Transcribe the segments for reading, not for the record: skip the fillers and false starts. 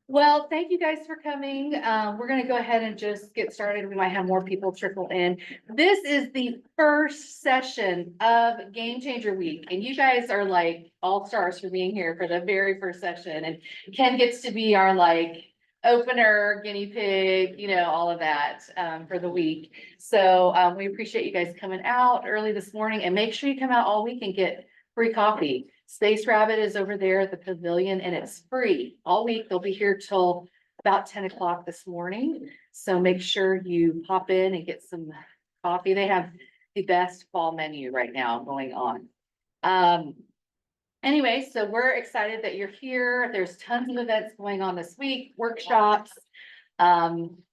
Well, thank you guys for coming. We're gonna go ahead and just get started. We might have more people trickle in. This is the first session of Game Changer Week, and you guys are like all stars for being here for the very first session. And Ken gets to be our like opener, guinea pig, all of that for the week. So we appreciate you guys coming out early this morning, and make sure you come out all week and get free coffee. Space Rabbit is over there at the pavilion and it's free all week. They'll be here till about 10 o'clock this morning. So make sure you pop in and get some coffee. They have the best fall menu right now going on. Anyway, so we're excited that you're here. There's tons of events going on this week, workshops,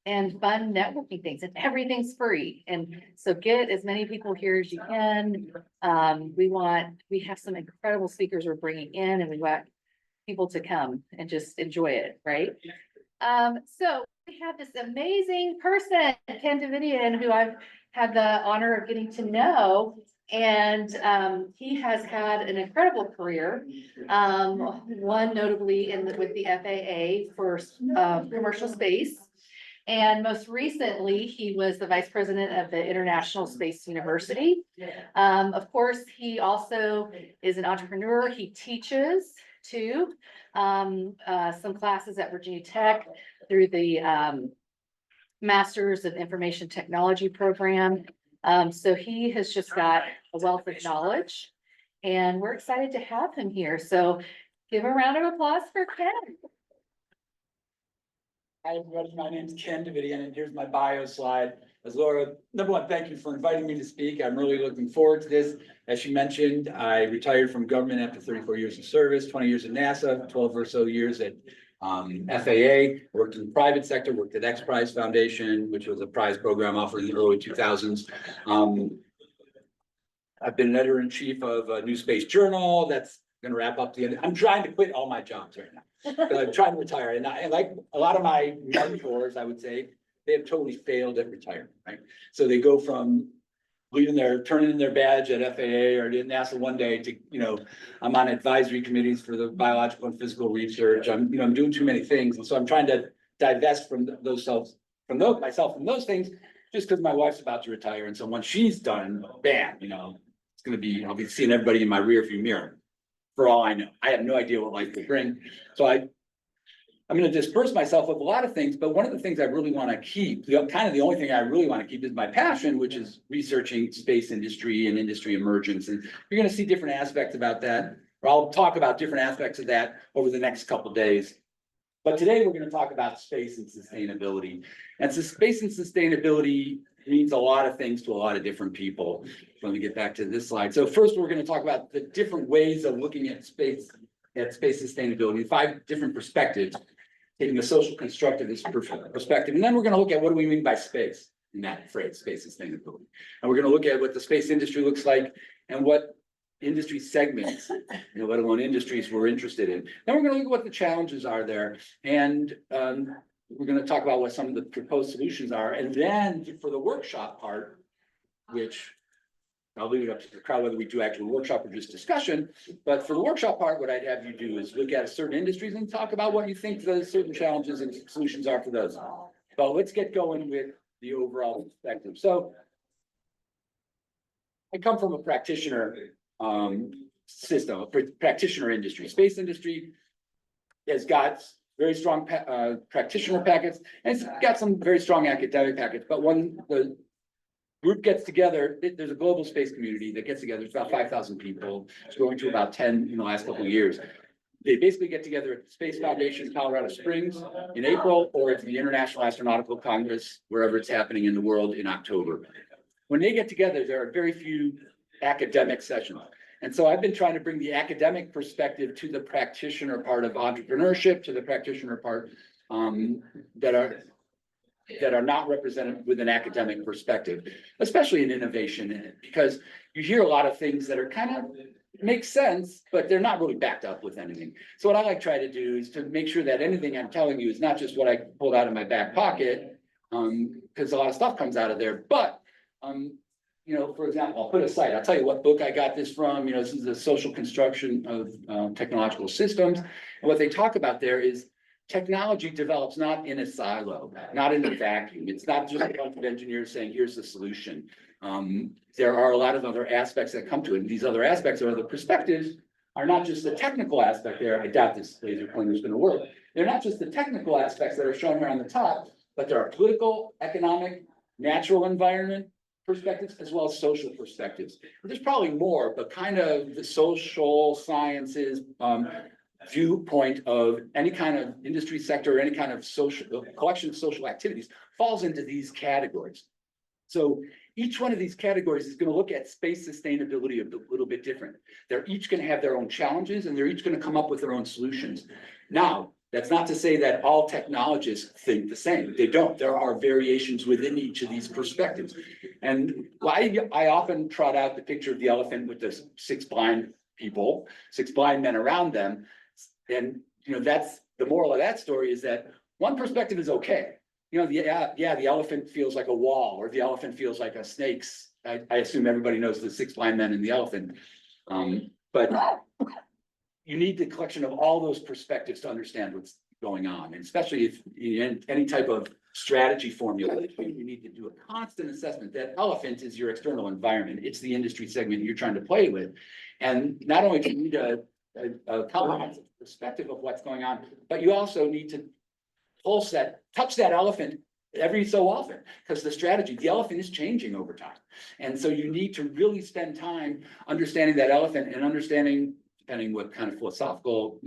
and fun networking things, and everything's free. And so get as many people here as you can. We have some incredible speakers we're bringing in, and we want people to come and just enjoy it, right? So we have this amazing person, Ken Davidian, who I've had the honor of getting to know. And he has had an incredible career, one notably with the FAA for commercial space. And most recently, he was the vice president of the International Space University. Of course, he also is an entrepreneur. He teaches too, some classes at Virginia Tech through the Masters of Information Technology program. So he has just got a wealth of knowledge, and we're excited to have him here. So give a round of applause for Ken. Hi, everybody. My name is Ken Davidian, and here's my bio slide. As Laura, number one, thank you for inviting me to speak. I'm really looking forward to this. As she mentioned, I retired from government after 34 years of service, 20 years at NASA, 12 or so years at FAA, worked in the private sector, worked at X Prize Foundation, which was a prize program offered in the early 2000s. I've been editor-in-chief of a New Space Journal. That's going to wrap up the end. I'm trying to quit all my jobs right now. I'm trying to retire, and like a lot of my mentors, I would say, they have totally failed at retirement, right? So they go from turning in their badge at FAA or at NASA one day to, I'm on advisory committees for the biological and physical research. I'm doing too many things, and so I'm trying to divest from myself from those things, just because my wife's about to retire, and so once she's done, bam, it's going to be, I'll be seeing everybody in my rearview mirror. For all I know, I have no idea what life will bring. So I'm going to disperse myself with a lot of things, but one of the things I really want to keep, kind of the only thing I really want to keep is my passion, which is researching space industry and industry emergence. And you're going to see different aspects about that, or I'll talk about different aspects of that over the next couple of days. But today we're going to talk about space and sustainability. And so space and sustainability means a lot of things to a lot of different people. Let me get back to this slide. So first, we're going to talk about the different ways of looking at space sustainability, 5 different perspectives, taking a social constructivist perspective. And then we're going to look at what do we mean by space in that phrase, space sustainability. And we're going to look at what the space industry looks like and what industry segments, let alone industries we're interested in. Then we're going to look at what the challenges are there. And we're going to talk about what some of the proposed solutions are. And then for the workshop part, which I'll leave it up to the crowd whether we do actual workshop or just discussion. But for the workshop part, what I'd have you do is look at certain industries and talk about what you think the certain challenges and solutions are for those. But let's get going with the overall perspective. So I come from a practitioner system, a practitioner industry. Space industry has got very strong practitioner packets, and it's got some very strong academic packets. But when the group gets together, there's a global space community that gets together. It's about 5,000 people. It's growing to about 10 in the last couple of years. They basically get together at the Space Foundation, Colorado Springs in April, or at the International Astronautical Congress, wherever it's happening in the world in October. When they get together, there are very few academic sessions. And so I've been trying to bring the academic perspective to the practitioner part of entrepreneurship, to the practitioner part that are not represented with an academic perspective, especially in innovation, because you hear a lot of things that are kind of make sense, but they're not really backed up with anything. So what I like to try to do is to make sure that anything I'm telling you is not just what I pulled out of my back pocket, because a lot of stuff comes out of there, but for example, I'll put a site. I'll tell you what book I got this from. This is the social construction of technological systems. And what they talk about there is technology develops not in a silo, not in a vacuum. It's not just a bunch of engineers saying, here's the solution. There are a lot of other aspects that come to it. And these other aspects or other perspectives are not just the technical aspect there. I doubt this laser pointer is going to work. They're not just the technical aspects that are shown here on the top, but there are political, economic, natural environment perspectives, as well as social perspectives. There's probably more, but kind of the social sciences, viewpoint of any kind of industry sector, or any kind of social collection of social activities falls into these categories. So each one of these categories is going to look at space sustainability a little bit different. They're each going to have their own challenges, and they're each going to come up with their own solutions. Now, that's not to say that all technologists think the same. They don't. There are variations within each of these perspectives. And I often trot out the picture of the elephant with the six blind people, six blind men around them. And, that's the moral of that story, is that one perspective is okay. The elephant feels like a wall, or the elephant feels like a snake's. I assume everybody knows the six blind men and the elephant. But you need the collection of all those perspectives to understand what's going on. And especially if in any type of strategy formulation, you need to do a constant assessment. That elephant is your external environment. It's the industry segment you're trying to play with. And not only do you need a comprehensive perspective of what's going on, but you also need to touch that elephant every so often, because the elephant is changing over time. And so you need to really spend time understanding that elephant and understanding, depending what kind of philosophical,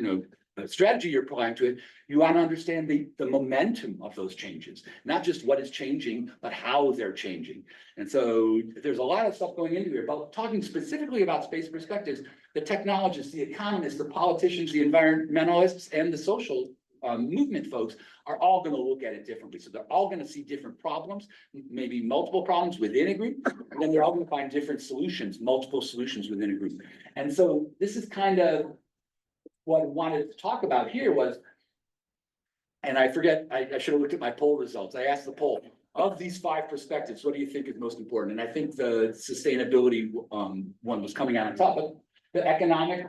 strategy you're applying to it, you want to understand the momentum of those changes, not just what is changing, but how they're changing. And so there's a lot of stuff going into here, but talking specifically about space perspectives, the technologists, the economists, the politicians, the environmentalists, and the social movement folks are all going to look at it differently. So they're all going to see different problems, maybe multiple problems within a group, and then they're all going to find different solutions, multiple solutions within a group. And so this is kind of what I wanted to talk about here was, and I forget, I should have looked at my poll results. I asked the poll, of these 5 perspectives, what do you think is most important? And I think the sustainability one was coming out on top. But the economic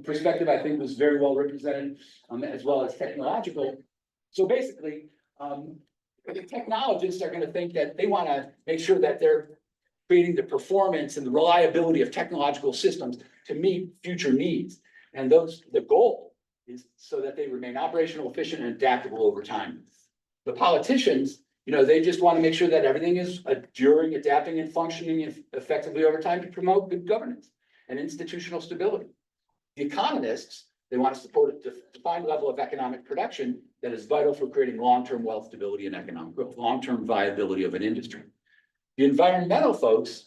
perspective, I think, was very well represented, as well as technological. So basically, the technologists are going to think that they want to make sure that they're creating the performance and the reliability of technological systems to meet future needs. And the goal is so that they remain operational, efficient, and adaptable over time. The politicians, they just want to make sure that everything is enduring, adapting, and functioning effectively over time to promote good governance and institutional stability. The economists, they want to support a defined level of economic production that is vital for creating long-term wealth stability and economic growth, long-term viability of an industry. The environmental folks,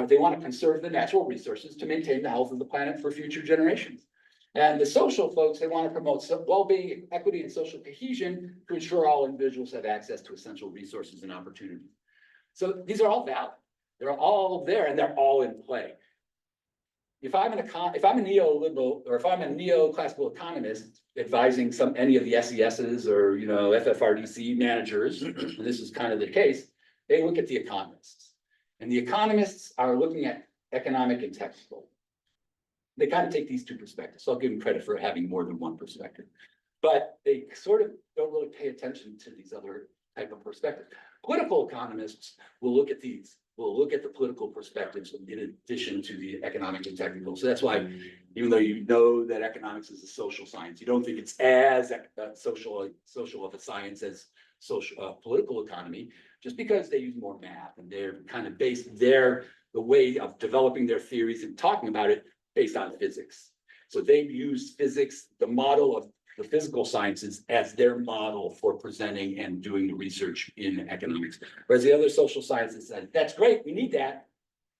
they want to conserve the natural resources to maintain the health of the planet for future generations. And the social folks, they want to promote well-being, equity, and social cohesion to ensure all individuals have access to essential resources and opportunities. So these are all valid. They're all there, and they're all in play. If I'm a neoliberal, or if I'm a neoclassical economist advising any of the SESs or FFRDC managers, and this is kind of the case, they look at the economists. And the economists are looking at economic and technical. They kind of take these 2 perspectives. So I'll give them credit for having more than one perspective. But they sort of don't really pay attention to these other type of perspectives. Political economists will look at these. We'll look at the political perspectives in addition to the economic and technical. So that's why, even though you know that economics is a social science, you don't think it's as social of a science as political economy, just because they use more math and they're kind of based the way of developing their theories and talking about it based on physics. So they use physics, the model of the physical sciences, as their model for presenting and doing the research in economics. Whereas the other social sciences said, that's great, we need that,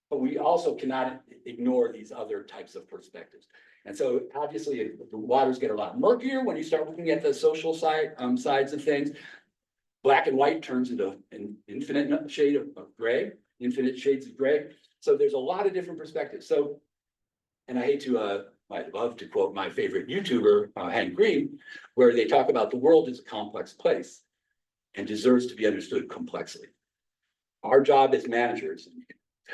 but we also cannot ignore these other types of perspectives. And so obviously the waters get a lot murkier when you start looking at the social sides of things. Black and white turns into an infinite shade of gray, infinite shades of gray. So there's a lot of different perspectives. So, and I hate to, I'd love to quote my favorite YouTuber, Hank Green, where they talk about the world is a complex place and deserves to be understood complexly. Our job as managers,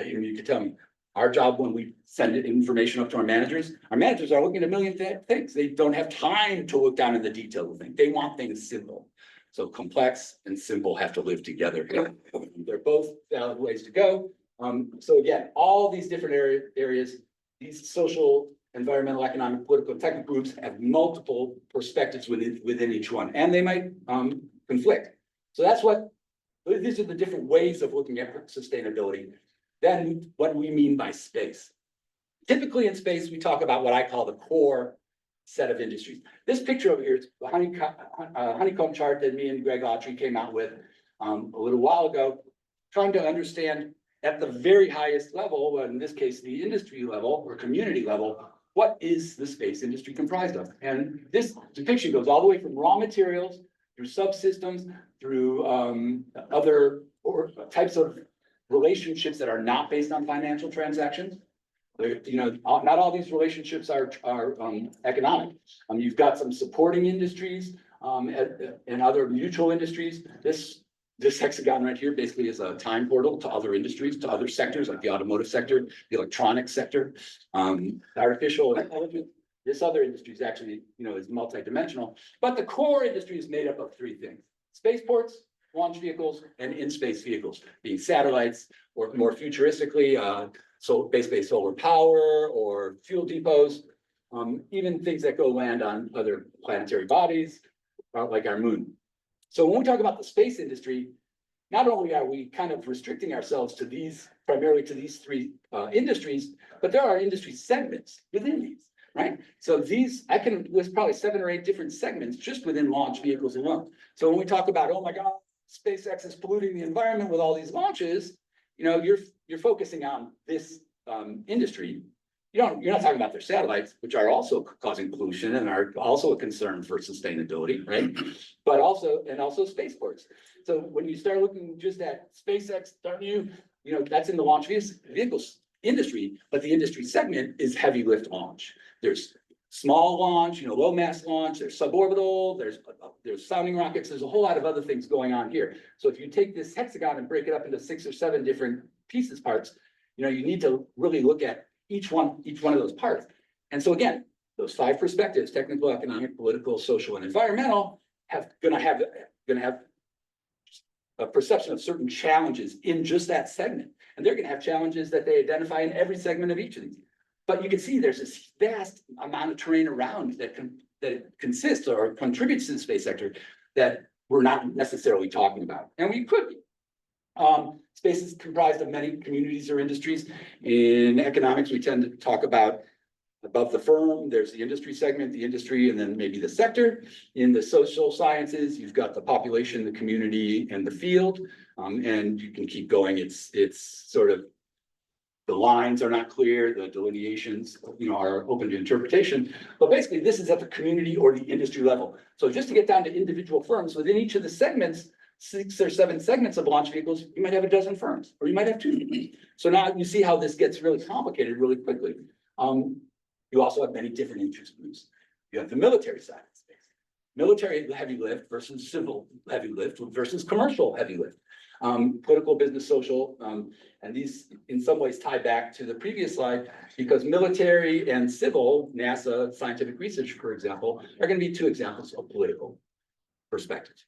you can tell me, Our job when we send information up to our managers are looking at a million things. They don't have time to look down in the detail of things. They want things simple. So complex and simple have to live together. They're both valid ways to go. So again, all these different areas, these social, environmental, economic, political, technical groups have multiple perspectives within each one, and they might conflict. So these are the different ways of looking at sustainability. Then what do we mean by space? Typically in space, we talk about what I call the core set of industries. This picture over here is the honeycomb chart that me and Greg Autry came out with a little while ago, trying to understand at the very highest level, in this case, the industry level or community level, what is the space industry comprised of? And this depiction goes all the way from raw materials through subsystems, through other types of relationships that are not based on financial transactions. Not all these relationships are economic. You've got some supporting industries and other mutual industries. This hexagon right here basically is a time portal to other industries, to other sectors like the automotive sector, the electronics sector, artificial intelligence. This other industry is actually, is multidimensional, but the core industry is made up of three things: spaceports, launch vehicles, and in-space vehicles, being satellites, or more futuristically, so basically solar power or fuel depots, even things that go land on other planetary bodies, like our moon. So when we talk about the space industry, not only are we kind of restricting ourselves to primarily to these three industries, but there are industry segments within these, right? So I can list probably 7 or 8 different segments just within launch vehicles alone. So when we talk about, oh my God, SpaceX is polluting the environment with all these launches, you're focusing on this industry. You're not talking about their satellites, which are also causing pollution and are also a concern for sustainability, right? But also spaceports. So when you start looking just at SpaceX, that's in the launch vehicles industry, but the industry segment is heavy lift launch. There's small launch, low mass launch, there's suborbital, there's sounding rockets, there's a whole lot of other things going on here. So if you take this hexagon and break it up into 6 or 7 different parts, you need to really look at each one of those parts. And so again, those 5 perspectives: technical, economic, political, social, and environmental, gonna have a perception of certain challenges in just that segment. And they're gonna have challenges that they identify in every segment of each of these. But you can see there's this vast amount of terrain around that consists or contributes to the space sector that we're not necessarily talking about. And we could be. Space is comprised of many communities or industries. In economics, we tend to talk about above the firm, there's the industry segment, the industry, and then maybe the sector. In the social sciences, you've got the population, the community, and the field. And you can keep going. It's sort of, the lines are not clear, the delineations, are open to interpretation. But basically, this is at the community or the industry level. So just to get down to individual firms, within each of the segments, 6 or 7 segments of launch vehicles, you might have a dozen firms, or you might have 2. So now you see how this gets really complicated really quickly. You also have many different interest groups. You have the military side of space. Military heavy lift versus civil heavy lift versus commercial heavy lift. Political, business, social, and these in some ways tie back to the previous slide, because military and civil, NASA, scientific research, for example, are going to be 2 examples of political perspectives.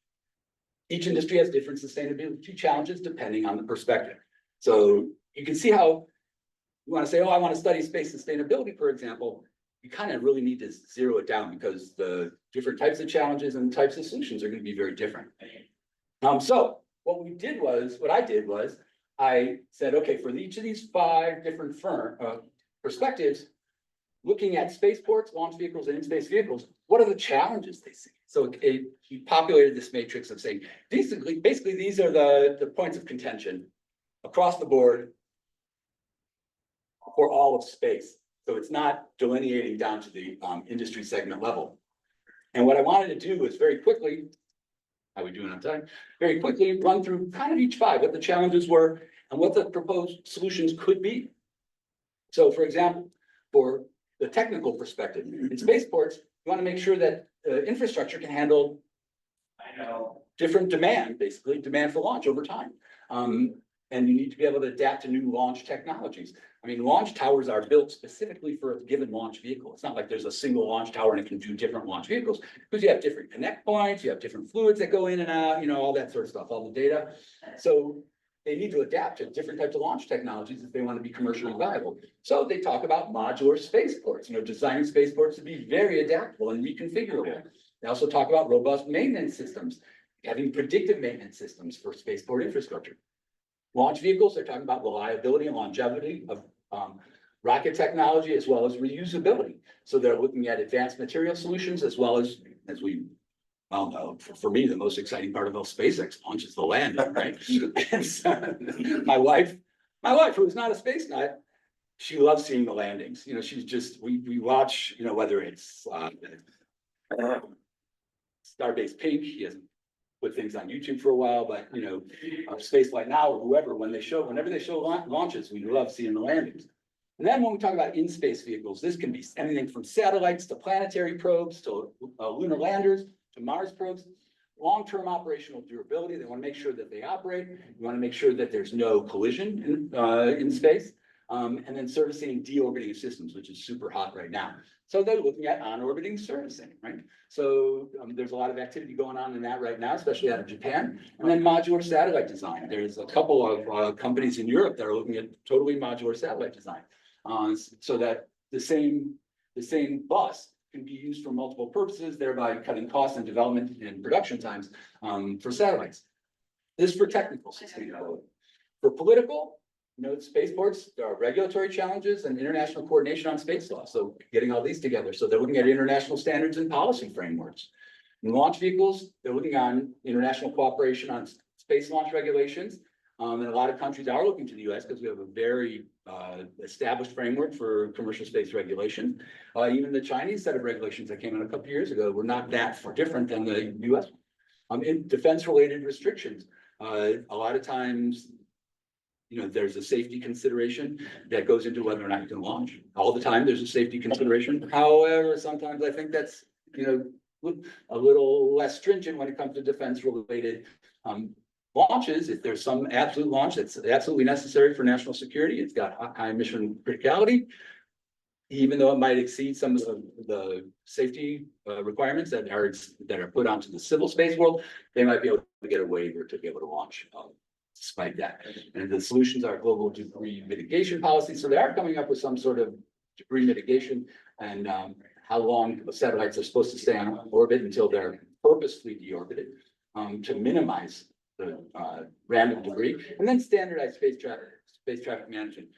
Each industry has different sustainability challenges depending on the perspective. So you can see how you want to say, oh, I want to study space sustainability, for example. You kind of really need to zero it down, because the different types of challenges and types of solutions are going to be very different. So what I did was I said, okay, for each of these 5 different perspectives, looking at spaceports, launch vehicles, and in-space vehicles, what are the challenges they see? So he populated this matrix of saying, basically, these are the points of contention across the board for all of space. So it's not delineating down to the industry segment level. And what I wanted to do was very quickly, how are we doing on time? Very quickly run through kind of each 5, what the challenges were and what the proposed solutions could be. So for example, for the technical perspective, in spaceports, you want to make sure that infrastructure can handle different demand, basically demand for launch over time. And you need to be able to adapt to new launch technologies. I mean, launch towers are built specifically for a given launch vehicle. It's not like there's a single launch tower and it can do different launch vehicles. Because you have different connect points, you have different fluids that go in and out, all that sort of stuff, all the data. So they need to adapt to different types of launch technologies if they want to be commercially viable. So they talk about modular spaceports, designing spaceports to be very adaptable and reconfigurable. They also talk about robust maintenance systems, having predictive maintenance systems for spaceport infrastructure. Launch vehicles, they're talking about reliability and longevity of rocket technology as well as reusability. So they're looking at advanced material solutions as well as we well know, for me, the most exciting part of the SpaceX launch is the landing, right? And so, my wife, who is not a space nut, she loves seeing the landings. She's just, we watch, whether it's Starbase Pink, he hasn't put things on YouTube for a while, but Spaceflight Now or whoever, whenever they show launches, we love seeing the landings. And then when we talk about in-space vehicles, this can be anything from satellites to planetary probes to lunar landers to Mars probes. Long-term operational durability, they want to make sure that they operate. You want to make sure that there's no collision in space. And then servicing deorbiting systems, which is super hot right now. So they're looking at on-orbiting servicing, right? So there's a lot of activity going on in that right now, especially out of Japan. And then modular satellite design. There's a couple of companies in Europe that are looking at totally modular satellite design. So that the same bus can be used for multiple purposes, thereby cutting costs and development and production times for satellites. This is for technical sustainability. For political, spaceports, there are regulatory challenges and international coordination on space law. So getting all these together. So they're looking at international standards and policy frameworks. In launch vehicles, they're looking on international cooperation on space launch regulations. And a lot of countries are looking to the US because we have a very established framework for commercial space regulation. Even the Chinese set of regulations that came out a couple of years ago were not that far different than the US. In defense-related restrictions, a lot of times, there's a safety consideration that goes into whether or not you can launch. All the time, there's a safety consideration. However, sometimes I think that's, a little less stringent when it comes to defense-related launches. If there's some absolute launch that's absolutely necessary for national security, it's got high mission criticality, even though it might exceed some of the safety requirements that are put onto the civil space world, they might be able to get a waiver to be able to launch. Despite that, and the solutions are global debris mitigation policy. So they are coming up with some sort of debris mitigation and how long the satellites are supposed to stay on orbit until they're purposefully deorbited to minimize the random debris, and then standardized space traffic management.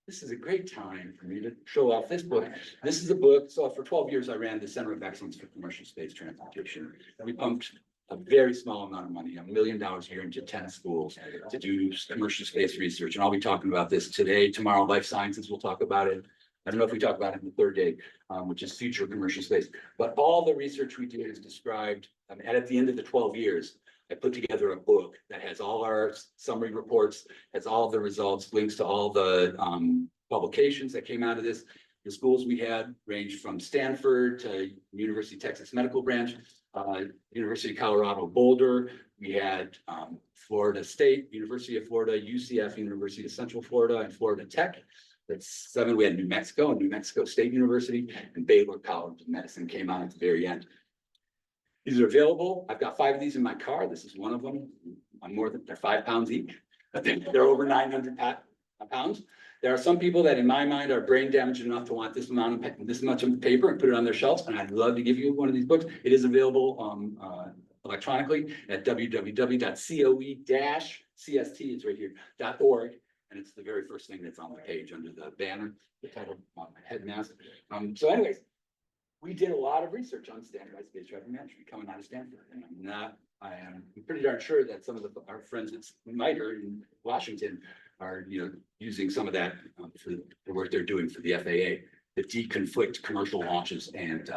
This is a great time for me to show off this book. This is a book. So for 12 years, I ran the Center of Excellence for Commercial Space Transportation. We pumped a very small amount of money, $1 million a year into 10 schools to do commercial space research. And I'll be talking about this today, tomorrow, life sciences, we'll talk about it. I don't know if we talk about it in the third day, which is future commercial space, but all the research we did is described, and at the end of the 12 years, I put together a book that has all our summary reports, has all of the results, links to all the publications that came out of this. The schools we had ranged from Stanford to University of Texas Medical Branch, University of Colorado Boulder. We had Florida State, University of Florida, UCF, University of Central Florida, and Florida Tech. That's 7. We had New Mexico and New Mexico State University, and Baylor College of Medicine came on at the very end. These are available. I've got 5 of these in my car. This is one of them. They're 5 pounds each. They're over 900 pounds. There are some people that in my mind are brain damaged enough to want this much of paper and put it on their shelves. And I'd love to give you one of these books. It is available electronically at www.coe-cst, it's right here, .org. And it's the very first thing that's on the page under the banner, the title, headmask. So anyways, we did a lot of research on standardized space traffic management coming out of Stanford. And I'm pretty darn sure that some of our friends at MITRE in Washington are, using some of that for the work they're doing for the FAA to deconflict commercial launches and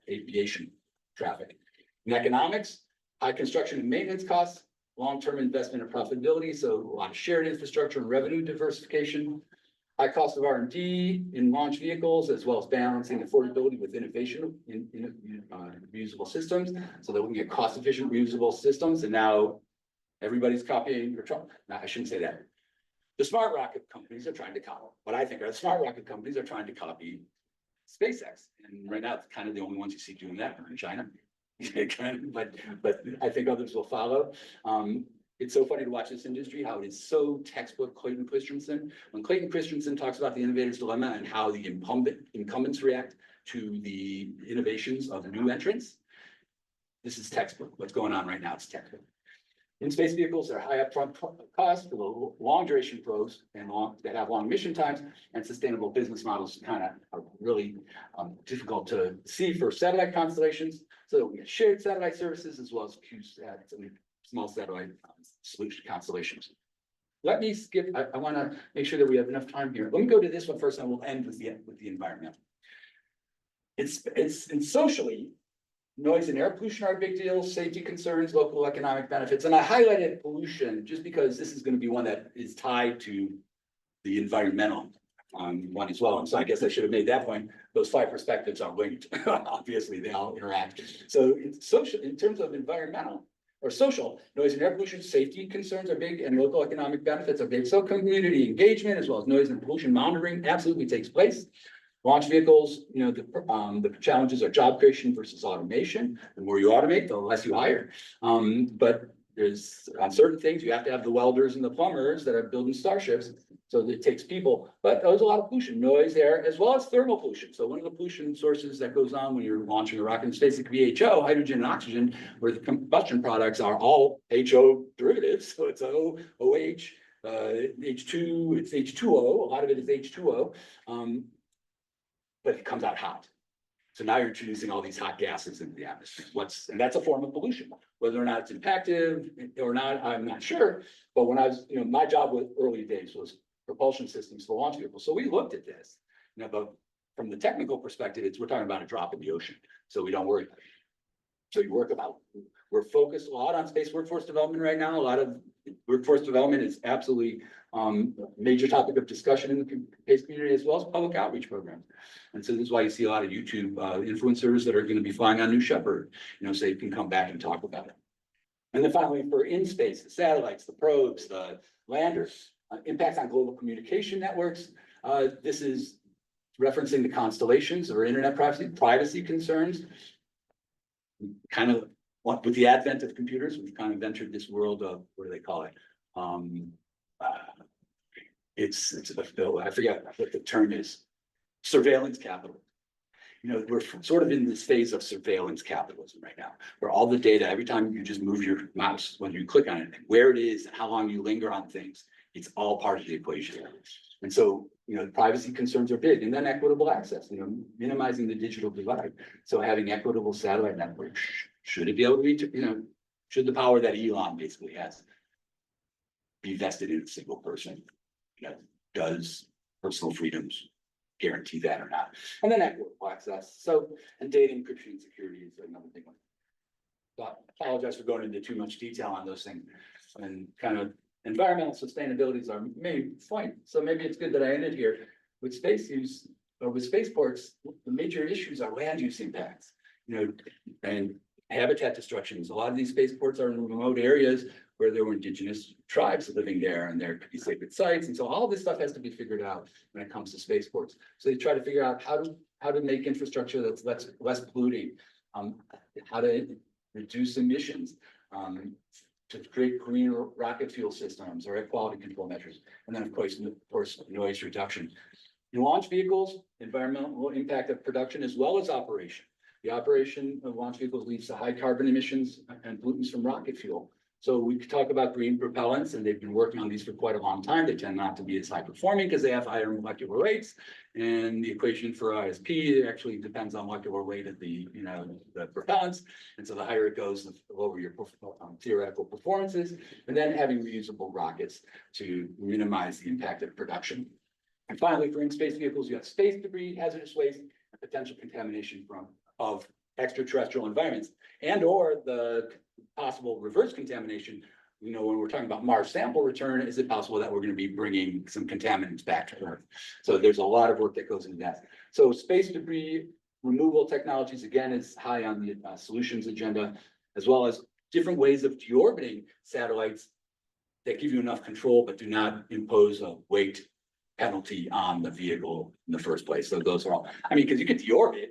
aviation traffic. In economics, high construction and maintenance costs, long-term investment and profitability. So a lot of shared infrastructure and revenue diversification. High cost of R&D in launch vehicles, as well as balancing affordability with innovation in reusable systems. So they're looking at cost-efficient reusable systems. And now Everybody's copying or trying, no, I shouldn't say that. The smart rocket companies are trying to copy, what I think are the smart rocket companies are trying to copy SpaceX. And right now, it's kind of the only ones you see doing that are in China. But I think others will follow. It's so funny to watch this industry, how it is so textbook Clayton Christensen. When Clayton Christensen talks about the innovator's dilemma and how the incumbents react to the innovations of new entrants, this is textbook. What's going on right now, it's textbook. In space vehicles, they're high upfront costs for the long duration probes and that have long mission times, and sustainable business models kind of are really difficult to see for satellite constellations. So we get shared satellite services as well as QSATs and small satellite solution constellations. Let me skip. I want to make sure that we have enough time here. Let me go to this one first, and we'll end with the environment. It's socially. Noise and air pollution are a big deal, safety concerns, local economic benefits, and I highlighted pollution just because this is going to be one that is tied to the environmental one as well. And so I guess I should have made that point. Those 5 perspectives are linked. Obviously, they all interact. So it's social in terms of environmental or social, noise and air pollution, safety concerns are big, and local economic benefits are big. So community engagement as well as noise and pollution monitoring absolutely takes place. Launch vehicles, you know, the challenges are job creation versus automation. The more you automate, the less you hire. But there's on certain things, you have to have the welders and the plumbers that are building starships. So it takes people, but there's a lot of pollution, noise, air, as well as thermal pollution. So one of the pollution sources that goes on when you're launching a rocket in space, it could be HO, hydrogen and oxygen, where the combustion products are all HO derivatives. So it's OH, H2, it's H2O, a lot of it is H2O. But it comes out hot. So now you're introducing all these hot gases into the atmosphere. And that's a form of pollution. Whether or not it's impactive or not, I'm not sure. But when I was, you know, my job with early days was propulsion systems for launch vehicles. So we looked at this, you know, but from the technical perspective, we're talking about a drop in the ocean. So we don't worry. So we're focused a lot on space workforce development right now. A lot of workforce development is absolutely a major topic of discussion in the space community, as well as public outreach programs. And so this is why you see a lot of YouTube influencers that are going to be flying on New Shepard, you know, so you can come back and talk about it. And then finally, for in space, the satellites, the probes, the landers, impacts on global communication networks. This is referencing the constellations or internet privacy concerns. Kind of with the advent of computers, we've kind of entered this world of, what do they call it? I forget what the term is. Surveillance capital. You know, we're sort of in this phase of surveillance capitalism right now, where all the data, every time you just move your mouse, when you click on it, where it is, and how long you linger on things, it's all part of the equation. And so, you know, privacy concerns are big, and then equitable access, you know, minimizing the digital divide. So having equitable satellite networks, should it be able to reach, you know, should the power that Elon basically has be vested in a single person? You know, does personal freedoms guarantee that or not? And then equitable access. So, and data encryption and security is another big one. So I apologize for going into too much detail on those things, and kind of environmental sustainability is our main point. So maybe it's good that I ended here with space use or with spaceports. The major issues are land use impacts, you know, and habitat destructions. A lot of these spaceports are in remote areas where there were indigenous tribes living there, and there could be sacred sites. And so all this stuff has to be figured out when it comes to spaceports. So they try to figure out how to make infrastructure that's less polluting, how to reduce emissions, to create green rocket fuel systems or air quality control measures. And then of course, noise reduction. In launch vehicles, environmental impact of production as well as operation. The operation of launch vehicles leads to high carbon emissions and pollutants from rocket fuel. So we could talk about green propellants, and they've been working on these for quite a long time. They tend not to be as high performing because they have higher molecular weights. And the equation for ISP actually depends on molecular weight of the, you know, the propellants. And so the higher it goes, the lower your theoretical performances. And then having reusable rockets to minimize the impact of production. And finally, for in-space vehicles, you have space debris, hazardous waste, and potential contamination of extraterrestrial environments, and or the possible reverse contamination. You know, when we're talking about Mars sample return, is it possible that we're going to be bringing some contaminants back to Earth? So there's a lot of work that goes into that. So space debris removal technologies, again, is high on the solutions agenda, as well as different ways of deorbiting satellites that give you enough control, but do not impose a weight penalty on the vehicle in the first place. So those are all, I mean, because you could deorbit.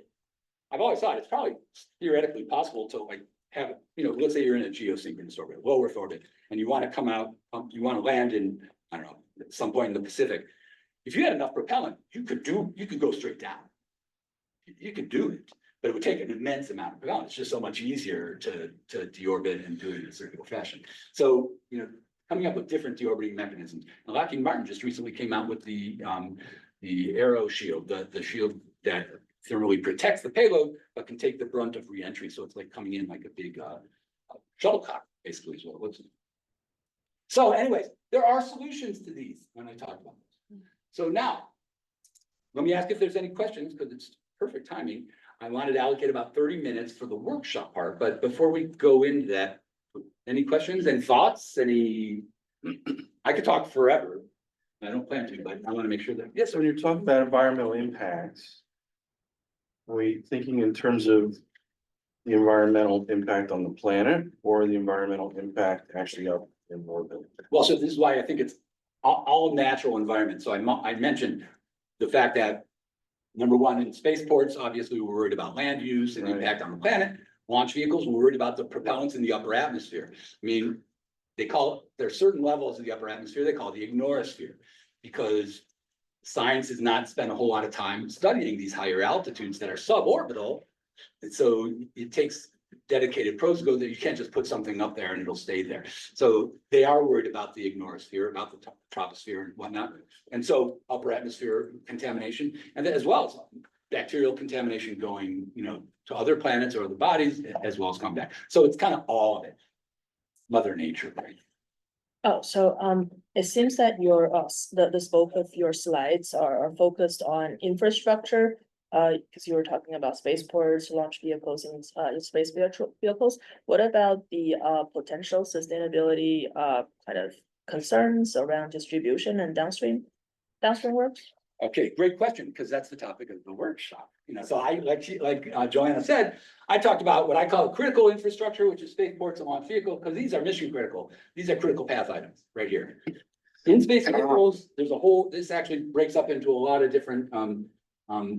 I've always thought it's probably theoretically possible to like have, let's say you're in a geosynchronous orbit, low Earth orbit, and you want to come out, you want to land in, I don't know, at some point in the Pacific. If you had enough propellant, you could go straight down. You could do it, but it would take an immense amount of propellant. It's just so much easier to deorbit and do it in a circular fashion. So, coming up with different deorbiting mechanisms. And Lockheed Martin just recently came out with the aero shield, the shield that thermally protects the payload, but can take the brunt of reentry. So it's like coming in like a big shuttlecock, basically is what it looks like. So anyways, there are solutions to these when I talk about this. So now, let me ask if there's any questions, because it's perfect timing. I wanted to allocate about 30 minutes for the workshop part, but before we go into that, any questions and thoughts? I could talk forever. I don't plan to, but I want to make sure that. Yes, when you're talking about environmental impacts, are we thinking in terms of the environmental impact on the planet or the environmental impact actually up in orbit? Well, so this is why I think it's all natural environment. So I mentioned the fact that number one, in spaceports, obviously we're worried about land use and Right. impact on the planet. Launch vehicles, we're worried about the propellants in the upper atmosphere. I mean, there are certain levels of the upper atmosphere they call the ignorosphere, because science has not spent a whole lot of time studying these higher altitudes that are suborbital. And so it takes dedicated pros to go there. You can't just put something up there and it'll stay there. So they are worried about the ignorosphere, about the troposphere and whatnot. And so upper atmosphere contamination, and then as well as bacterial contamination going, to other planets or other bodies, as well as coming back. So it's kind of all of it. Mother Nature, right? Oh, so it seems that your the bulk of your slides are focused on infrastructure. Because you were talking about spaceports, launch vehicles, and space vehicles. What about the potential sustainability kind of concerns around distribution and downstream work? Okay, great question, because that's the topic of the workshop. So I, like Joanna said, I talked about what I call critical infrastructure, which is spaceports and launch vehicles, because these are mission critical. These are critical path items right here. In space vehicles, this actually breaks up into a lot of different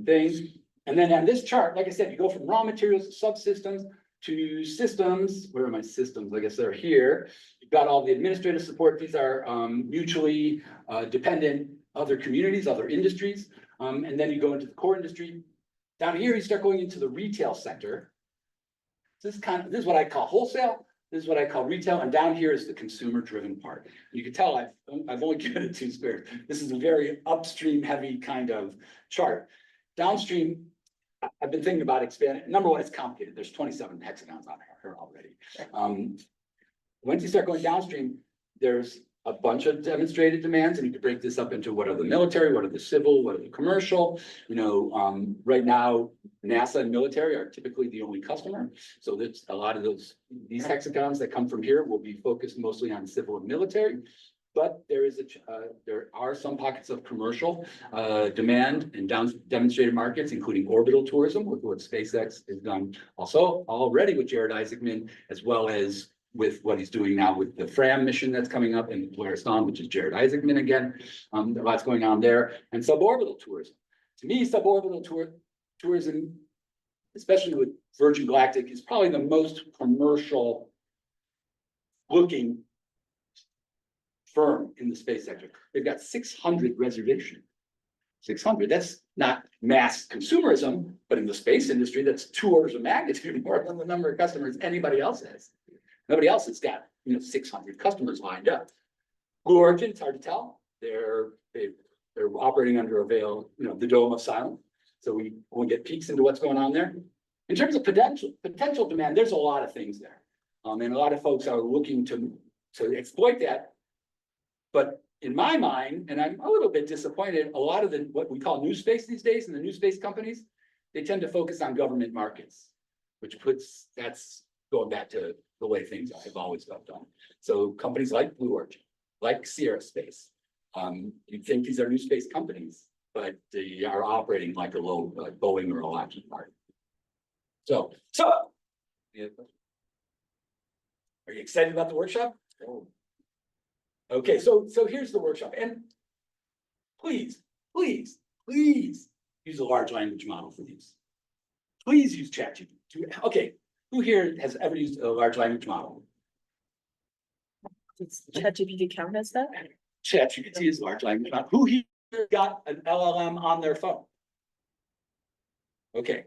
things. And then on this chart, like I said, you go from raw materials to subsystems to systems. Where are my systems? I guess they're here. You've got all the administrative support. These are mutually dependent other communities, other industries. And then you go into the core industry. Down here, you start going into the retail sector. This is what I call wholesale. This is what I call retail. And down here is the consumer driven part. You can tell I've only given it 2 squares. This is a very upstream heavy kind of chart. Downstream, I've been thinking about expanding. Number one, it's complicated. There's 27 hexagons on here already. Once you start going downstream, there's a bunch of demonstrated demands, and you can break this up into what are the military, what are the civil, what are the commercial. Right now, NASA and military are typically the only customer. So that's a lot of these hexagons that come from here will be focused mostly on civil and military. But there are some pockets of commercial demand and demonstrated markets, including orbital tourism, with what SpaceX has done also already with Jared Isaacman, as well as with what he's doing now with the FRAM mission that's coming up in Blairstown, which is Jared Isaacman again. Lots going on there, and suborbital tourism. To me, suborbital tourism, especially with Virgin Galactic, is probably the most commercial looking firm in the space sector. They've got 600 reservations. 600, that's not mass consumerism, but in the space industry, that's 2 orders of magnitude more than the number of customers anybody else has. Nobody else has got, 600 customers lined up. Blue Origin, it's hard to tell. They're operating under a veil, the dome of silence. So we won't get peeks into what's going on there. In terms of potential demand, there's a lot of things there. And a lot of folks are looking to exploit that. But in my mind, and I'm a little bit disappointed, a lot of what we call new space these days, and the new space companies, they tend to focus on government markets, that's going back to the way things have always got done. So companies like Blue Origin, like Sierra Space, you'd think these are new space companies, but they are operating like Boeing or a Lockheed Martin. So. Yeah. Are you excited about the workshop? Okay, so here's the workshop, and please, please, please use a large language model for these. Please use ChatGPT. Okay, who here has ever used a large language model? Does ChatGPT count as that? ChatGPT is a large language model. Who here got an LLM on their phone? Okay.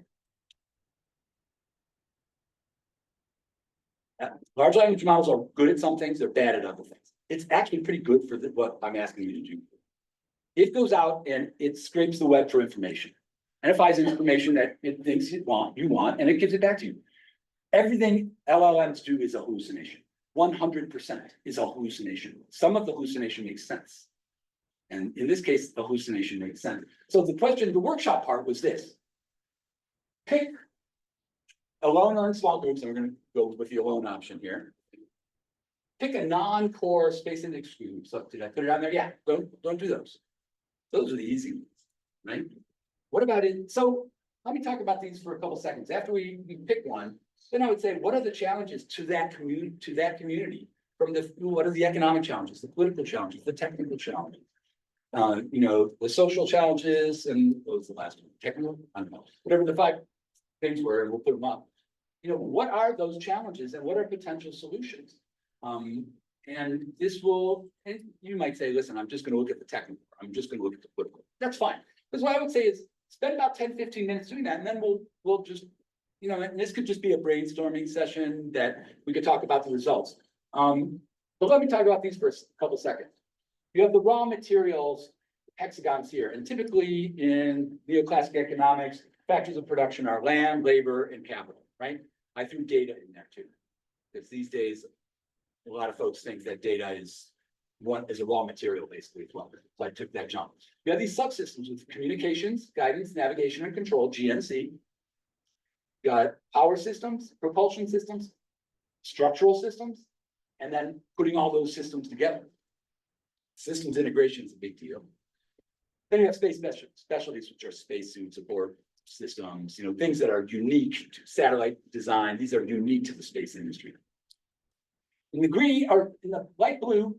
Large language models are good at some things, they're bad at other things. It's actually pretty good for what I'm asking you to do. It goes out and it scrapes the web for information, identifies information that it thinks you want, and it gives it back to you. Everything LLMs do is a hallucination. 100% is a hallucination. Some of the hallucination makes sense. And in this case, the hallucination makes sense. So the question, the workshop part was this. Pick alone or in small groups, and we're going to go with the alone option here. Pick a non-core space index group. So did I put it on there? Yeah, don't do those. Those are the easy ones, right? What about it? So let me talk about these for a couple seconds. After we pick one, then I would say, what are the challenges to that community? From what are the economic challenges, the political challenges, the technical challenges? The social challenges, and what was the last one? Technical? I don't know. Whatever the 5 things were, and we'll put them up. What are those challenges and what are potential solutions? And this will, and you might say, listen, I'm just going to look at the technical, I'm just going to look at the political. That's fine. Because what I would say is spend about 10, 15 minutes doing that, and then we'll just, and this could just be a brainstorming session that we could talk about the results. But let me talk about these for a couple seconds. You have the raw materials hexagons here, and typically in neoclassic economics, factors of production are land, labor, and capital, right? I threw data in there too, because these days, a lot of folks think that data is a raw material basically as well. So I took that jump. You have these subsystems with communications, guidance, navigation, and control, GNC. You got power systems, propulsion systems, structural systems, and then putting all those systems together. Systems integration is a big deal. Then you have space specialties, which are spacesuits, support systems, things that are unique to satellite design. These are unique to the space industry. In the green, or in the light blue,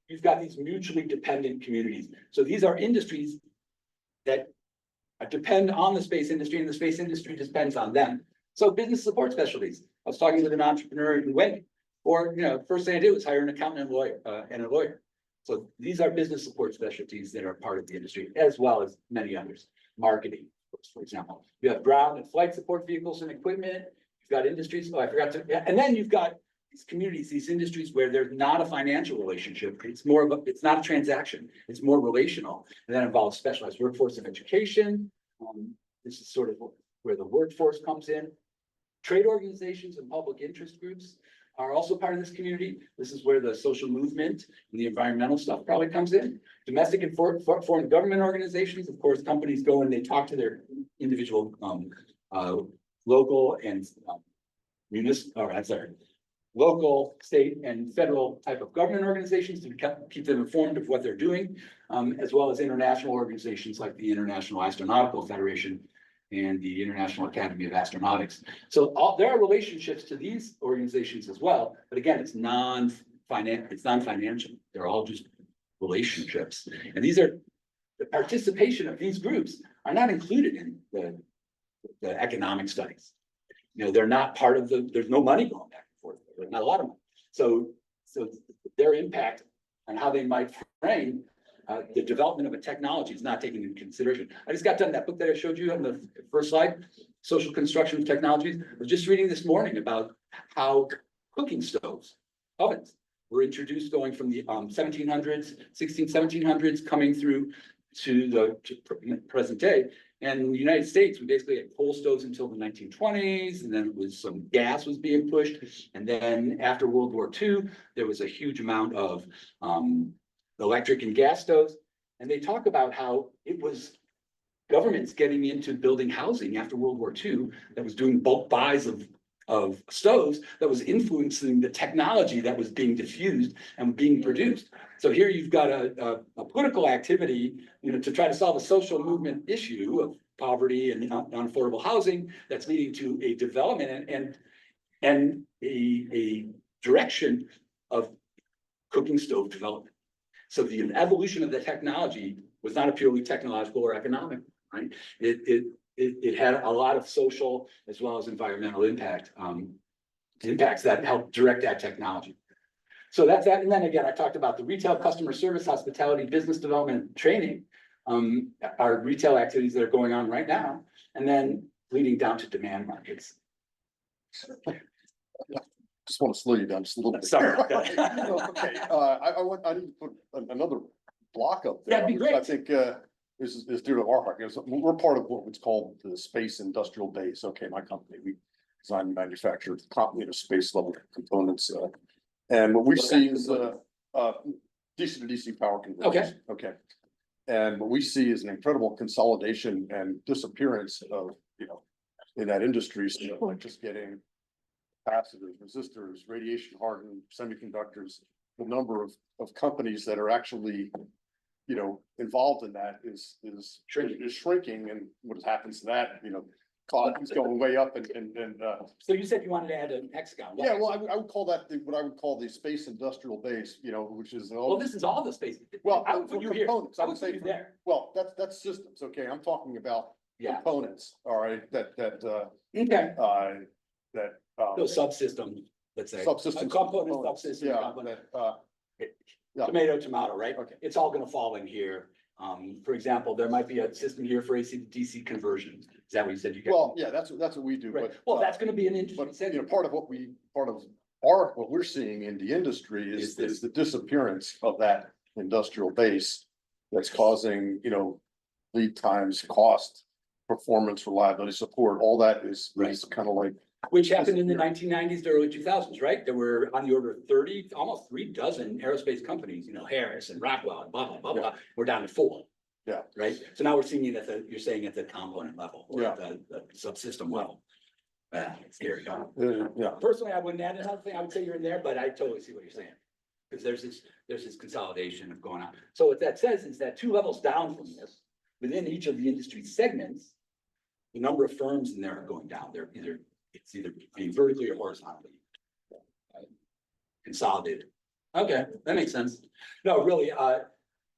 you've got these mutually dependent communities. So these are industries that depend on the space industry, and the space industry depends on them. So business support specialties. I was talking with an entrepreneur in Wendy, or first thing I did was hire an accountant and a lawyer. So these are business support specialties that are part of the industry, as well as many others. Marketing, for example. You have ground and flight support vehicles and equipment. You've got industries. Oh, I forgot to. And then you've got these communities, these industries where there's not a financial relationship. It's more of a, it's not a transaction. It's more relational. And that involves specialized workforce and education. This is sort of where the workforce comes in. Trade organizations and public interest groups are also part of this community. This is where the social movement and the environmental stuff probably comes in. Domestic and foreign government organizations, of course, companies go and they talk to their individual local and local, state, and federal type of government organizations to keep them informed of what they're doing, as well as international organizations like the International Astronautical Federation and the International Academy of Astronautics. So there are relationships to these organizations as well, but again, it's non-financial. They're all just relationships. And these are, the participation of these groups are not included in the economic studies. They're not part of there's no money going back and forth. There's not a lot of money. So their impact on how they might frame the development of a technology is not taken into consideration. I just got done that book that I showed you on the first slide, Social Construction of Technologies. I was just reading this morning about how cooking stoves, ovens, were introduced going from the 1700s, coming through to the present day. And in the United States, we basically had coal stoves until the 1920s, and then it was some gas was being pushed. And then after World War II, there was a huge amount of electric and gas stoves. And they talk about how it was governments getting into building housing after World War II that was doing bulk buys of stoves that was influencing the technology that was being diffused and being produced. So here you've got a political activity, to try to solve a social movement issue of poverty and non-affordable housing that's leading to a development and a direction of cooking stove development. So the evolution of the technology was not a purely technological or economic, right? It had a lot of social as well as environmental impacts that helped direct that technology. So that's that. And then again, I talked about the retail, customer service, hospitality, business development, training, our retail activities that are going on right now, and then leading down to demand markets. Just want to slow you down just a little bit. Sorry. Okay, I need to put another block up there. That'd be which I great. think, is dear to our heart, because we're part of what's called the space industrial base. Okay, my company, we design and manufacture, space level components, and what we see is, DC to DC power converters. Okay. And what we see is an incredible consolidation and disappearance of, in that industry, so like just getting capacitors, resistors, radiation hardened semiconductors. The number of companies that are actually, involved in that is shrinking, and what happens to that, cost is going way up and. So you said you wanted to add an hexagon. Yeah, well, I would call that what I would call the space industrial base, which is. Well, this is all the space. Well, I would put you here. components, I would put say you there. Well, that's systems, okay, I'm talking about Yeah, components, all right, that, okay. that. So subsystem, let's say. Subsystems. A component, components, subsystem, Yeah, component. yeah. Tomato, right? Okay. It's all gonna fall in here. For example, there might be a system here for AC to DC conversion. Is that what you said you got? Well, yeah, that's what we do, Right. but. Well, that's gonna be an interesting. But, segment. part of what we're seeing in the industry Is is this. the disappearance of that industrial base. That's causing, lead times, cost, performance, reliability, support, all that is Right. kind of like. Which happened in the 1990s to early 2000s, right? There were on the order of 30, almost 36 aerospace companies, Harris and Rockwell and blah, blah, blah, blah. We're down to 4. Yeah. Right? So now we're seeing it you're saying at the component level or Yeah. at the subsystem level. It's scary. Yeah, Personally, I wouldn't add another thing. I would say you're in there, but I totally see what you're saying. Because there's this consolidation of going on. So what that says is that 2 levels down from this, within each of the industry segments, the number of firms in there are going down. It's either being vertically or horizontally consolidated. Okay, that makes sense. No, really,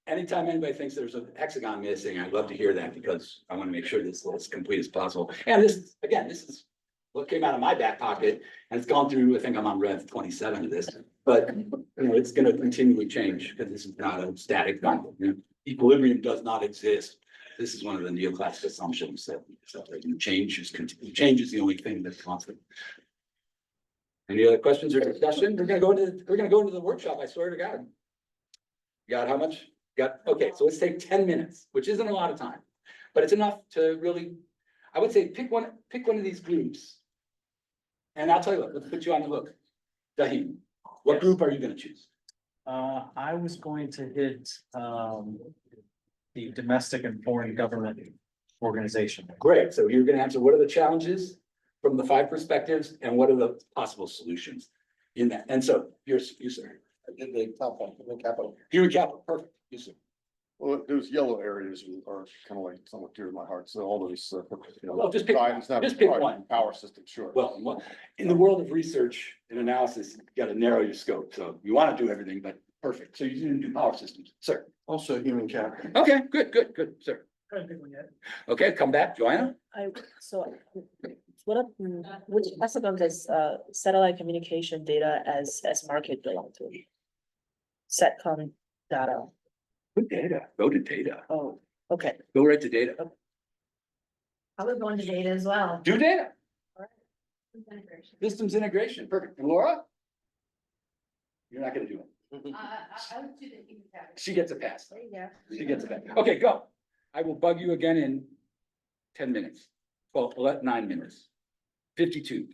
anytime anybody thinks there's a hexagon missing, I'd love to hear that because I want to make sure this is as complete as possible. And this is what came out of my back pocket and it's gone through, I think I'm on Rev 27 of this, but it's going to continually change because this is not a static number. Equilibrium does not exist. This is one of the neoclassic assumptions that change is the only thing that's constant. Any other questions or discussion? We're gonna go into the workshop, I swear to God. You got how much? Okay, so let's take 10 minutes, which isn't a lot of time, but it's enough to really, I would say, pick one of these groups. And I'll tell you what, let's put you on the hook. Dahim, what group are you gonna choose? I was going to hit, the domestic and foreign government organization. Great, so you're gonna answer, what are the challenges from the 5 perspectives and what are the possible solutions in that? And so, you, sir. in the top one, in the capital. Human capital, perfect, you, sir. Well, those yellow areas are kind of like somewhat dear to my heart, so all those, Well, just pick guidance, one. not Just pick power- one. Power system, sure. Well, in the world of research and analysis, you gotta narrow your scope, so you wanna do everything, but perfect, so you didn't do power systems, sir. Also human capital. Okay, good, sir. Okay, come back, Joanna. Which hexagon does satellite communication data as market belong to? Satcom data. Good data, go to data, Oh, okay. go right to data, I would go into data as well. do data, systems integration, perfect, and Laura? You're not gonna do it, I would do the human capital. she gets a pass. There you go. She gets it back. Okay, go. I will bug you again in 10 minutes. Well, 9 minutes. 52.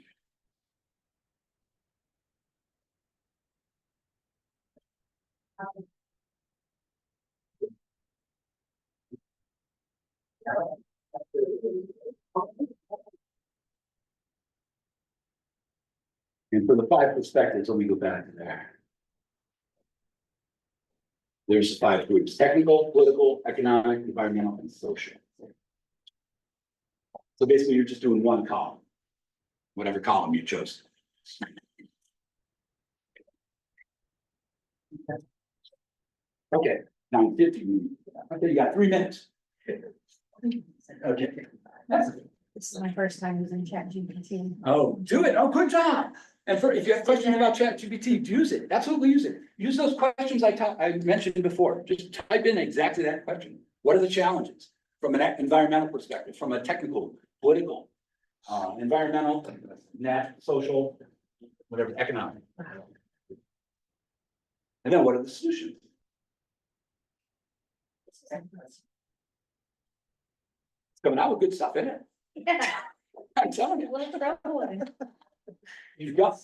And for the 5 perspectives, let me go back to there. There's 5 groups: technical, political, economic, environmental, and social. So basically, you're just doing one column, whatever column you chose. Okay, 9:50. Okay, you got 3 minutes. Okay. This is my first time using ChatGPT. Oh, do it. Oh, good job. And if you have questions about ChatGPT, use it. Absolutely use it. Use those questions I mentioned before. Just type in exactly that question. What are the challenges from an environmental perspective, from a technical, political, environmental, social, whatever, economic? And then what are the solutions? It's coming out with good stuff in it. Yeah, I'm telling a you. little troubling. You've got.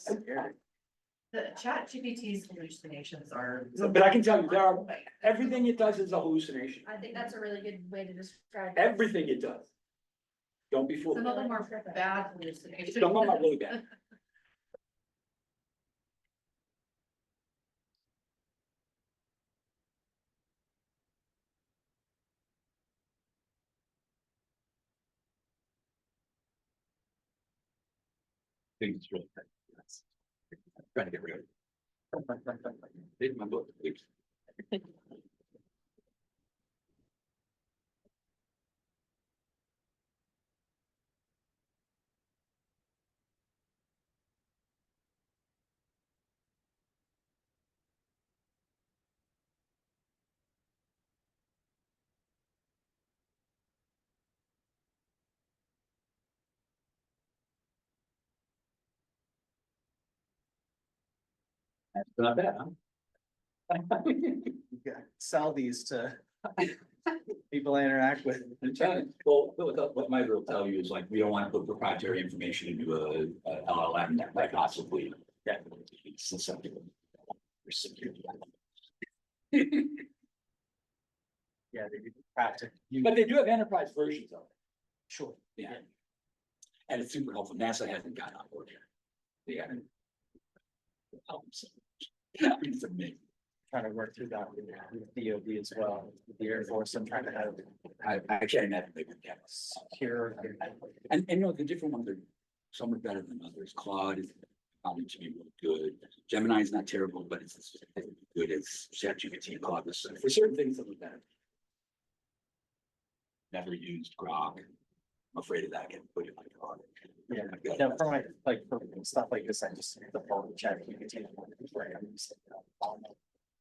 The ChatGPT's hallucinations are. But I can tell you, everything it does is a hallucination. I think that's a really good way to describe it. Everything it does. Don't be fooled. Some of them are bad hallucinations. Some of them are really bad. I think it's really bad. Trying to get rid of it. Read my book, please. That's not bad, huh? Yeah, sell these to people I interact with. I'm telling you, well, what my will tell you is like, we don't want to put proprietary information into a LLM that might possibly. It's susceptible. Or security. Yeah, they do practice. But they do have enterprise versions of it. Sure. Yeah. And it's super helpful. NASA hasn't gotten on board yet. They haven't. Help them so much. It's amazing. Trying to work through that with DOD as well, with the Air Force, and trying to have I can't imagine they would get us. secure. And you know, the different ones are, some are better than others. Claude is probably to be really good. Gemini is not terrible, but it's as good as ChatGPT and Claude. So for certain things, some are better. Never used Grok. I'm afraid of that. I can put it like on. Yeah, yeah, for my, like, for stuff like this, I just the phone chat.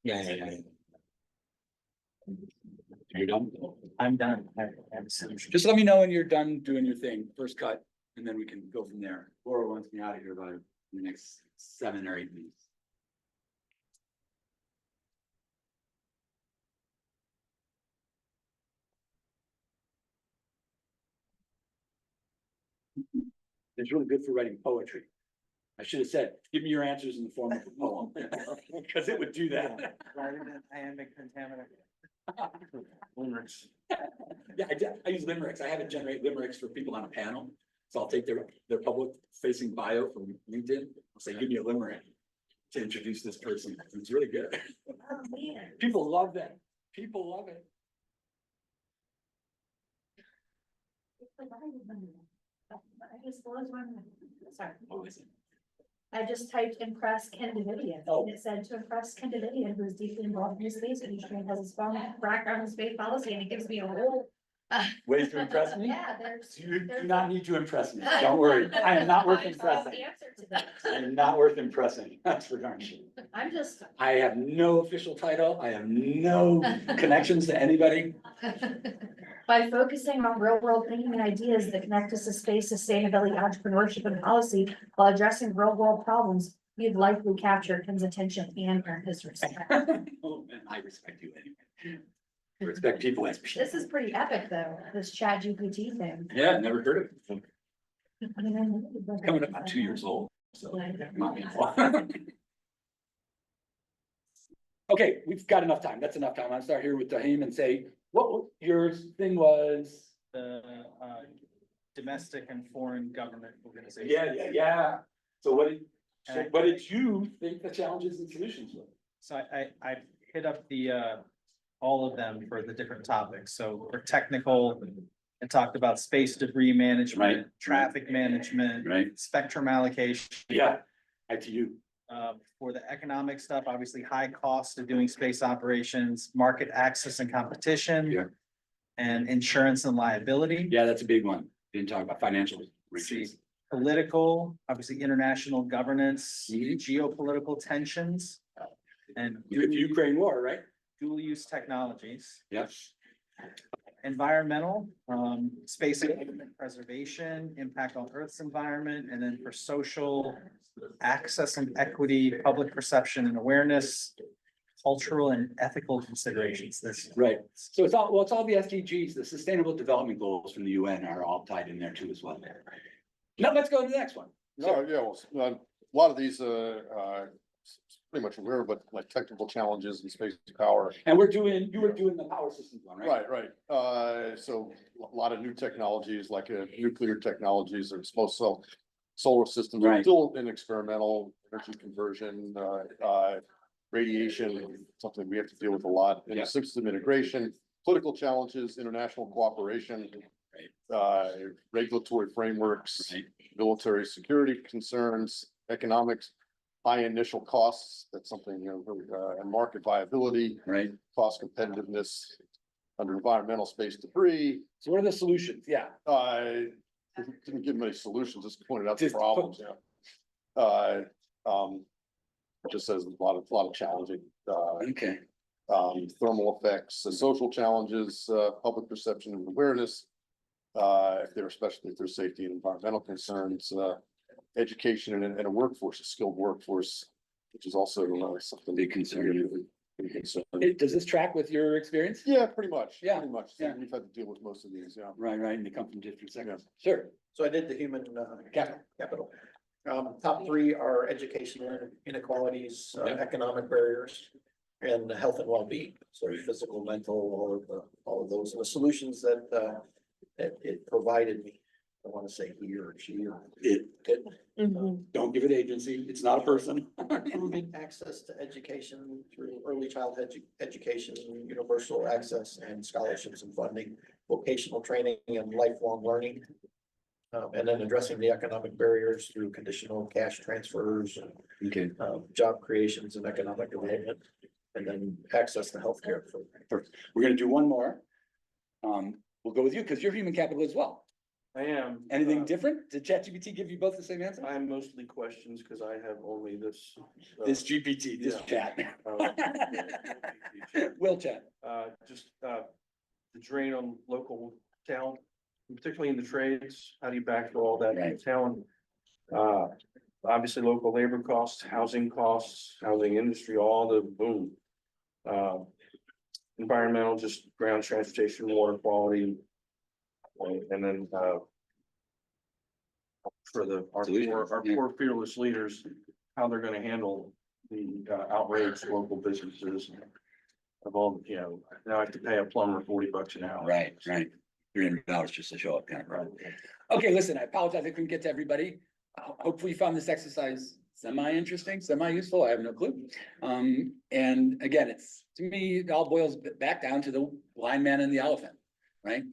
Yeah. You're done? I'm done. I'm solution. Just let me know when you're done doing your thing, first cut, and then we can go from there. Laura wants me out of here by the next 7 or 8 minutes. It's really good for writing poetry. I should have said, give me your answers in the form of a poem, because it would do that. Rather than iambic pentameter. Yeah, I use limericks. I have it generate limericks for people on a panel. So I'll take their public facing bio from LinkedIn. I'll say, give me a limerick to introduce this person. It's really good. Oh, man. People love that. People love it. I just lost my mind. Sorry. What is it? I just typed impress Ken Davidian, and it said to impress Ken Davidian, who is deeply involved in the space industry and has a strong background in space policy, and it gives me a whole. Ways to impress me? Yeah, there's. You do not need to impress me. Don't worry. I am not worth The impressing. answer to that. I am not worth impressing. That's for darn sure. I'm just. I have no official title. I have no connections to anybody. By focusing on real world thinking and ideas that connect us to space, sustainability, entrepreneurship, and policy while addressing real world problems, you'd likely capture Ken's attention and earn his respect. Oh, man, I respect you anyway. I respect people as people. This is pretty epic, though, this Chat GPT thing. Yeah, never heard of it before. Coming up about 2 years old, so. Okay, we've got enough time. That's enough time. I'll start here with Dahim and say, what your thing was. The domestic and foreign government organization. Yeah. So what did you think the challenges and solutions were? So I hit up the all of them for the different topics. So for technical, I talked about space debris management, Right. traffic management, Right. spectrum allocation. Yeah, ITU. For the economic stuff, obviously high cost of doing space operations, market access and competition. Yeah. And insurance and liability. Yeah, that's a big one. Didn't talk about financial See, reasons. political, obviously international governance, Mhm. geopolitical tensions. And The Ukraine war, right? dual use technologies. Yep. Environmental, space and equipment preservation, impact on Earth's environment, and then for social access and equity, public perception and awareness, cultural and ethical considerations. This. Right. So it's all the SDGs, the Sustainable Development Goals from the UN are all tied in there too as well. Now let's go to the next one. No, yeah, well, a lot of these, pretty much aware, but like technical challenges in space power. And you were doing the power systems one, right? Right. So a lot of new technologies like nuclear technologies or small cell solar systems are Right. still in experimental energy conversion, radiation, something we have to deal with a lot. Yeah. And system integration, political challenges, international cooperation, regulatory frameworks, Right. military security concerns, economics, high initial costs, that's something, and market viability, Right. cost competitiveness under environmental space debris. So what are the solutions? Yeah. I didn't give many solutions, just pointed out the Just- problems, yeah. It just says a lot of challenging, Okay. thermal effects, social challenges, public perception and awareness. Especially if there's safety and environmental concerns, education and a workforce, a skilled workforce, which is also something. Big concern. Big concern. Does this track with your experience? Yeah, pretty much. Yeah, Pretty much. yeah. We've had to deal with most of these, yeah. Right, and they come from different sectors. Sure. So I did the human capital. Top three are educational inequalities, economic barriers, and health and well-being. So physical, mental, all of those, and the solutions that it provided me. I want to say he or she or It, Mhm. don't give it agency. It's not a person. improving access to education through early childhood education, universal access and scholarships and funding, vocational training and lifelong learning. And then addressing the economic barriers through conditional cash transfers, Okay. job creations and economic development. And then access to healthcare. We're gonna do one more. We'll go with you because you're human capital as well. I am. Anything different? Did ChatGPT give you both the same answer? I'm mostly questions because I have only this. This GPT, this yeah. chat. Uh, Will chat. Just the drain on local talent, particularly in the trades. How do you backfill all that Right. talent? Obviously, local labor costs, housing industry, all the boom. Environmental, just ground transportation, water quality. And then for our poor fearless leaders, how they're gonna handle the outraged local businesses. Of all, now I have to pay a plumber $40 an hour. Right. $300 just to show up, kind of. Right. Okay, listen, I apologize. I couldn't get to everybody. Hopefully you found this exercise semi-interesting, semi-useful. I have no clue. And again, to me, it all boils back down to the blind man and the elephant, right?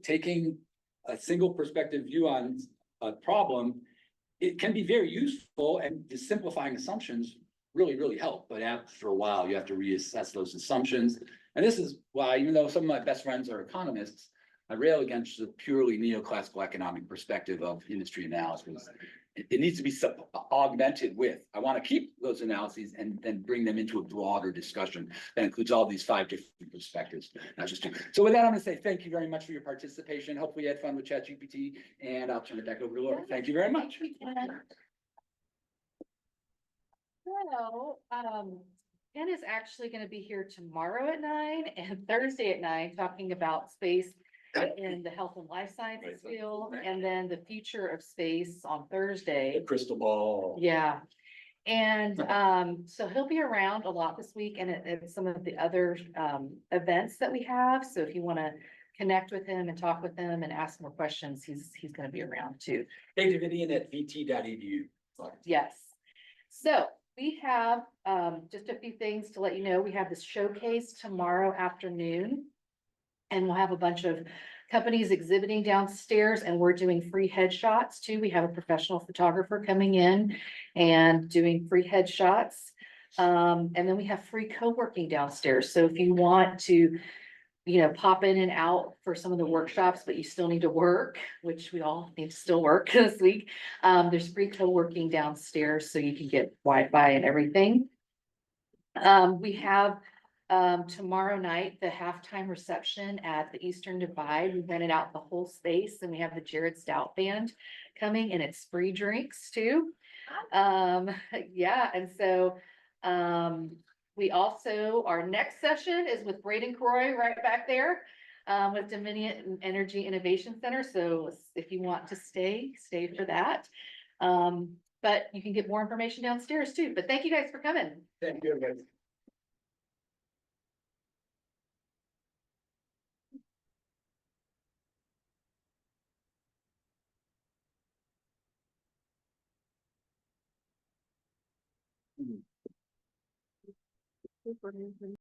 Taking a single perspective view on a problem, it can be very useful, and the simplifying assumptions really help. But after a while, you have to reassess those assumptions. And this is why, even though some of my best friends are economists, I rail against the purely neoclassical economic perspective of industry analysis. It needs to be augmented with. I want to keep those analyses and then bring them into a broader discussion that includes all these 5 different perspectives, not just 2. So with that, I'm going to say thank you very much for your participation. Hopefully you had fun with ChatGPT, and I'll turn it back over to Laura. Thank you very much. So, Ken is actually gonna be here tomorrow at 9 and Thursday at 9, talking about space in the health and life sciences field, and then the future of space on Thursday. Crystal ball. Yeah. And, so he'll be around a lot this week and at some of the other, events that we have. So if you wanna connect with him and talk with him and ask more questions, he's gonna be around too. Ken Davidian at vt.edu. Yes. So we have just a few things to let you know. We have this showcase tomorrow afternoon. And we'll have a bunch of companies exhibiting downstairs, and we're doing free headshots too. We have a professional photographer coming in and doing free headshots. And then we have free co-working downstairs. So if you want to, pop in and out for some of the workshops, but you still need to work, which we all need to still work this week. There's free co-working downstairs, so you can get Wi-Fi and everything. We have, tomorrow night, the halftime reception at the Eastern Divide. We rented out the whole space, and we have the Jared Stout Band coming, and it's free drinks too. Yeah, and so, we also, our next session is with Braden Croy right back there, with Dominion Energy Innovation Center. So if you want to stay for that. But you can get more information downstairs too. But thank you guys for coming. Thank you, guys.